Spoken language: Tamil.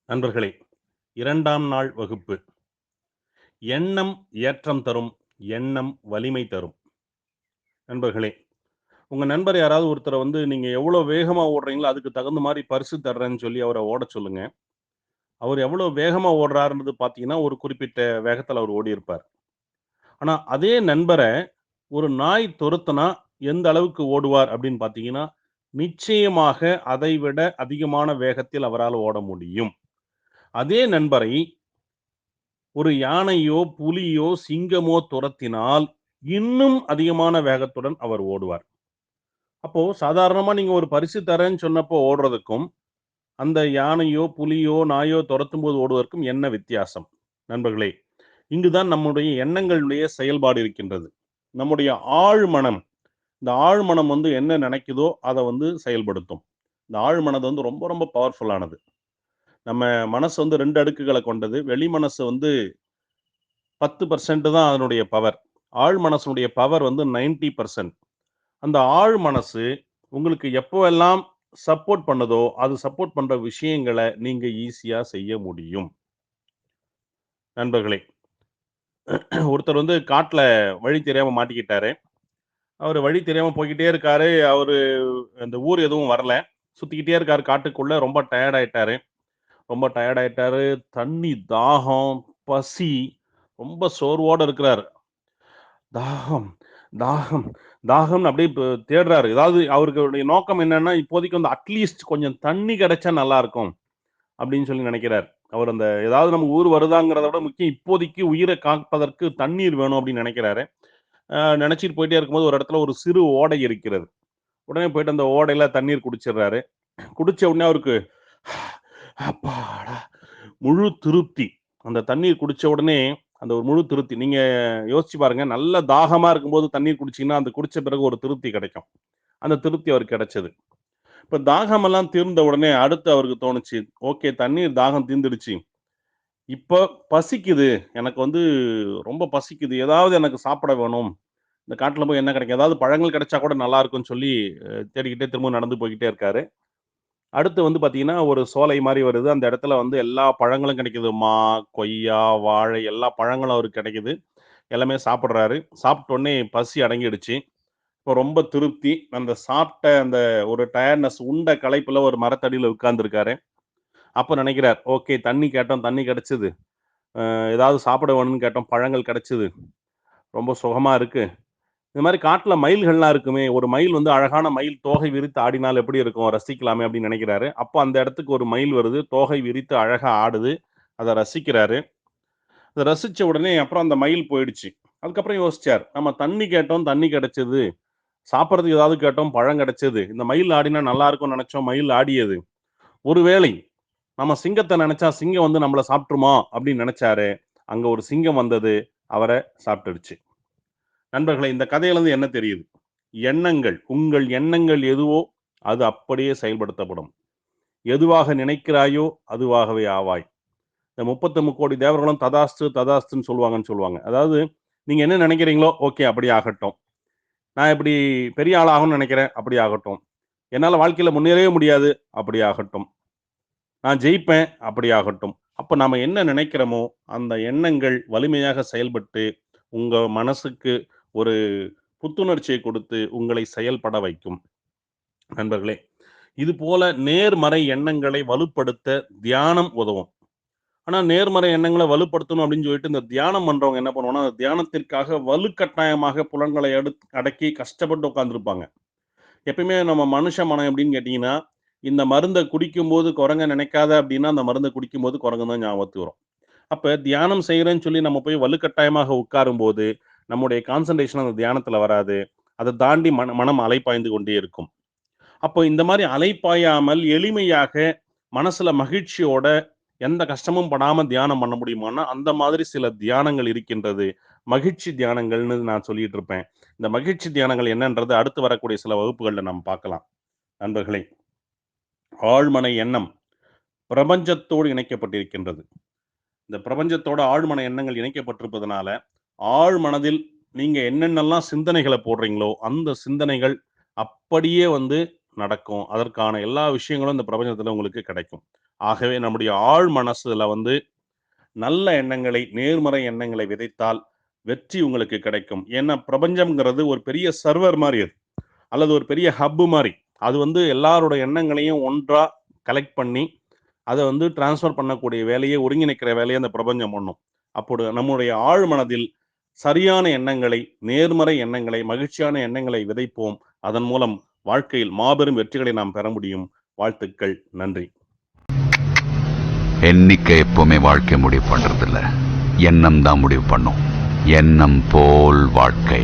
நண்பர்களே, 2ஆம் நாள் வகுப்பு. எண்ணம் ஏற்றம் தரும், எண்ணம் வலிமை தரும். நண்பர்களே, உங்க நண்பர் யாராவது ஒருத்தர வந்து நீங்க எவ்வளோ வேகமா ஓடுறீங்களோ, அதுக்கு தகுந்த மாரி பரிசு தர்றேன்னு சொல்லி அவர ஓடச் சொல்லுங்க. அவரு எவ்வளோ வேகமா ஓடுறாருன்றது பார்த்தீங்கன்னா, ஒரு குறிப்பிட்ட வேகத்துல அவரு ஓடியிருப்பார். ஆனா, அதே நண்பர ஒரு நாய் தொரத்துனா எந்த அளவுக்கு ஓடுவார் அப்படின்னு பார்த்தீங்கன்னா, நிச்சயமாக அதைவிட அதிகமான வேகத்தில் அவரால ஓட முடியும். அதே நண்பரை ஒரு யானையோ, புலியோ, சிங்கமோ துரத்தினால், இன்னும் அதிகமான வேகத்துடன் அவர் ஓடுவார். அப்போ சாதாரணமா நீங்க ஒரு பரிசு தரேன்னு சொன்னப்போ ஓடுறதுக்கும், அந்த யானையோ, புலியோ, நாயோ துரத்தும்போது ஓடுவதற்கும் என்ன வித்தியாசம்? நண்பர்களே, இங்கு தான் நம்முடைய எண்ணங்களுடைய செயல்பாடு இருக்கின்றது. நம்முடைய ஆழ்மனம், இந்த ஆழ்மனம் வந்து என்ன நினைக்குதோ, அத வந்து செயல்படுத்தும். இந்த ஆழ்மனது வந்து ரொம்ப ரொம்ப பவர்ஃபுல்லானது. நம்ம மனசு வந்து 2 அடுக்குகள கொண்டது. வெளி மனசு வந்து 10% தான் அதனுடைய பவர். ஆழ் மனசுனுடைய பவர் வந்து 90%. அந்த ஆழ் மனசு உங்களுக்கு எப்போவெல்லாம் சப்போர்ட் பண்ணுதோ, அது சப்போர்ட் பண்ற விஷயங்கள நீங்க ஈஸியா செய்ய முடியும். நண்பர்களே, ஒருத்தர் வந்து காட்ல வழி தெரியாம மாட்டிக்கிட்டாரு. அவரு வழி தெரியாம போய்க்கிட்டே இருக்காரு. அவரு அந்த ஊர் எதுவும் வரல. சுத்திக்கிட்டே இருக்காரு காட்டுக்குள்ள. ரொம்ப டயர்ட் ஆயிட்டாரு. ரொம்ப டயர்ட் ஆயிட்டாரு. தண்ணி தாகம், பசி, ரொம்ப சோர்வோட இருக்கிறாரு. தாகம், தாகம், தாகம்னு அப்படியே தேடுறாரு. ஏதாவது அவருடைய நோக்கம் என்னன்னா, இப்போதைக்கு வந்து அட்லீஸ்ட் கொஞ்சம் தண்ணி கிடைச்சா நல்லாருக்கும், அப்படின்னு சொல்லி நெனைக்கிறார். அவர் அந்த ஏதாவது நம்ம ஊர் வருதாங்கிறத விட முக்கியம் இப்போதைக்கு உயிர காப்பதற்கு தண்ணீர் வேணும் அப்படின்னு நெனைக்கிறாரு. நெனச்சுட்டு போயிட்டே இருக்கும்போது ஒரு இடத்துல ஒரு சிறு ஓடை இருக்கிறது. உடனே போயிட்டு அந்த ஓடையில தண்ணீர் குடிச்சிடுறாரு. குடிச்ச உடனே அவருக்கு அப்பாடா! முழு திருப்தி. அந்த தண்ணீர் குடிச்ச உடனே, அந்த ஒரு முழு திருப்தி. நீங்க யோசிச்சு பாருங்க. நல்ல தாகமா இருக்கும்போது தண்ணீர் குடிச்சீங்கன்னா, அந்த குடிச்ச பிறகு ஒரு திருப்தி கிடைக்கும். அந்த திருப்தி அவருக்கு கிடைச்சது. இப்ப தாகமெல்லாம் தீர்ந்த உடனே அடுத்து அவருக்கு தோணுச்சு, ஓகே தண்ணீர் தாகம் தீர்ந்துடுச்சு. இப்ப பசிக்குது. எனக்கு வந்து ரொம்ப பசிக்குது. ஏதாவது எனக்கு சாப்பிட வேணும். இந்த காட்டுல போய் என்ன கிடைக்கும்? ஏதாவது பழங்கள் கிடைச்சா கூட நல்லா இருக்கும்னு சொல்லி தேடிக்கிட்டே திரும்ப நடந்து போய்க்கிட்டே இருக்காரு. அடுத்து வந்து பார்த்தீங்கன்னா, ஒரு சோலை மாரி வருது. அந்த இடத்துல வந்து எல்லா பழங்களும் கிடைக்குது. மா, கொய்யா, வாழை எல்லா பழங்களும் அவருக்கு கிடைக்குது. எல்லாமே சாப்பிடுறாரு. சாப்பிட்ட உடனே பசி அடங்கிடுச்சு. இப்போ ரொம்ப திருப்தி. அந்த சாப்பிட்ட அந்த ஒரு டயர்ட்னஸ் உண்ட களைப்புல ஒரு மரத்தடியில உட்கார்ந்திருக்காரு. அப்ப நினைக்கிறார், ஓகே தண்ணி கேட்டோம், தண்ணி கிடைச்சது. ஏதாவது சாப்பிட வேணும்னு கேட்டோம், பழங்கள் கிடைச்சது. ரொம்ப சுகமா இருக்கு. இந்த மாரி காட்டுல மயில்கள்லாம் இருக்குமே, ஒரு மயில் வந்து அழகான மயில் தோகை விரித்து ஆடினால் எப்படி இருக்கும்? ரசிக்கலாமே அப்படின்னு நினைக்கிறாரு. அப்போ அந்த இடத்துக்கு ஒரு மயில் வருது. தோகை விரித்து அழகா ஆடுது. அத ரசிக்கிறாரு. அத ரசிச்ச உடனே அப்புறம் அந்த மயில் போயிடுச்சு. அதுக்கப்புறம் யோசிச்சார். நம்ம தண்ணி கேட்டோம், தண்ணி கிடைச்சது. சாப்பிடறதுக்கு ஏதாவது கேட்டோம், பழம் கிடைச்சது. இந்த மயில் ஆடினா நல்லா இருக்கும்னு நெனைச்சோம், மயில் ஆடியது. ஒருவேளை நம்ம சிங்கத்த நெனைச்சா, சிங்கம் வந்து நம்மள சாப்ட்டுருமா? அப்படின்னு நெனைச்சாரு. அங்க ஒரு சிங்கம் வந்தது. அவர சாப்ட்டுடுச்சு. நண்பர்களே, இந்த கதையிலிருந்து என்ன தெரியுது? எண்ணங்கள், உங்கள் எண்ணங்கள் எதுவோ, அது அப்படியே செயல்படுத்தப்படும். எதுவாக நினைக்கிறாயோ, அதுவாகவே ஆவாய். இந்த 33 கோடி தேவர்களும் ததாஸ்து, ததாஸ்துன்னு சொல்லுவாங்கன்னு சொல்லுவாங்க. அதாவது, நீங்க என்ன நினைக்கிறீங்களோ, ஓகே அப்படியே ஆகட்டும். நான் இப்படி பெரிய ஆள் ஆகணும்னு நினைக்கிறேன், அப்படியே ஆகட்டும். என்னால வாழ்க்கையில முன்னேறவே முடியாது, அப்படியே ஆகட்டும். நான் ஜெயிப்பேன், அப்படியே ஆகட்டும். அப்ப நாம என்ன நினைக்கிறோமோ, அந்த எண்ணங்கள் வலிமையாக செயல்பட்டு, உங்க மனசுக்கு ஒரு புத்துணர்ச்சியை கொடுத்து, உங்களை செயல்பட வைக்கும். நண்பர்களே, இதுபோல நேர்மறை எண்ணங்களை வலுப்படுத்த தியானம் உதவும். ஆனா, நேர்மறை எண்ணங்கள வலுப்படுத்தணும் அப்படின்னு சொல்லிட்டு, இந்த தியானம் பண்றவங்க என்ன பண்ணுவாங்கன்னா, அந்த தியானத்திற்காக வலுக்கட்டாயமாக புலன்களை அடக்கி கஷ்டப்பட்டு உட்கார்ந்திருப்பாங்க. எப்பயுமே நம்ம மனுஷ மனம் எப்படின்னு கேட்டீங்கன்னா, இந்த மருந்த குடிக்கும்போது குரங்க நினைக்காத அப்படின்னா, அந்த மருந்த குடிக்கும்போது குரங்கு தான் ஞாபகத்துக்கு வரும். அப்ப தியானம் செய்றேன்னு சொல்லி நம்ம போய் வலுக்கட்டாயமாக உட்காரும்போது, நம்முடைய கான்சன்ட்ரேஷன் அந்த தியானத்துல வராது. அத தாண்டி மனம் அலைபாய்ந்து கொண்டே இருக்கும். அப்போ இந்த மாரி அலைப்பாயாமல் எளிமையாக மனசுல மகிழ்ச்சியோட எந்த கஷ்டமும் படாம தியானம் பண்ண முடியுமான்னா, அந்த மாதிரி சில தியானங்கள் இருக்கின்றது. மகிழ்ச்சி தியானங்கள்னு நான் சொல்லிட்டு இருப்பேன். இந்த மகிழ்ச்சி தியானங்கள் என்னன்றது அடுத்து வரக்கூடிய சில வகுப்புகள்ல நாம் பார்க்கலாம். நண்பர்களே, ஆழ்மன எண்ணம் பிரபஞ்சத்தோடு இணைக்கப்பட்டிருக்கின்றது. இந்த பிரபஞ்சத்தோட ஆழ்மன எண்ணங்கள் இணைக்கப்பட்டிருப்பதனால, ஆழ்மனதில் நீங்க என்னென்னலாம் சிந்தனைகள போடுறீங்களோ, அந்த சிந்தனைகள் அப்படியே வந்து நடக்கும். அதற்கான எல்லா விஷயங்களும் இந்த பிரபஞ்சத்துல உங்களுக்கு கிடைக்கும். ஆகவே நம்முடைய ஆழ் மனசுல வந்து நல்ல எண்ணங்களை, நேர்மறை எண்ணங்களை விதைத்தால் வெற்றி உங்களுக்கு கிடைக்கும். ஏன்னா பிரபஞ்சம்ங்கிறது ஒரு பெரிய சர்வர் மாரி அது. அல்லது ஒரு பெரிய ஹப் மாரி. அது வந்து எல்லாரோட எண்ணங்களையும் ஒன்றா கலெக்ட் பண்ணி, அத வந்து டிரான்ஸ்ஃபர் பண்ணக்கூடிய வேலையை, ஒருங்கிணைக்கிற வேலையை அந்த பிரபஞ்சம் பண்ணும். அப்போது நம்முடைய ஆழ் மனதில் சரியான எண்ணங்களை, நேர்மறை எண்ணங்களை, மகிழ்ச்சியான எண்ணங்களை விதைப்போம். அதன் மூலம் வாழ்க்கையில் மாபெரும் வெற்றிகளை நாம் பெற முடியும். வாழ்த்துக்கள். நன்றி. எண்ணிக்கை எப்பவுமே வாழ்க்கை முடிவு பண்றதில்ல, எண்ணம் தான் முடிவு பண்ணும். எண்ணம் போல் வாழ்க்கை.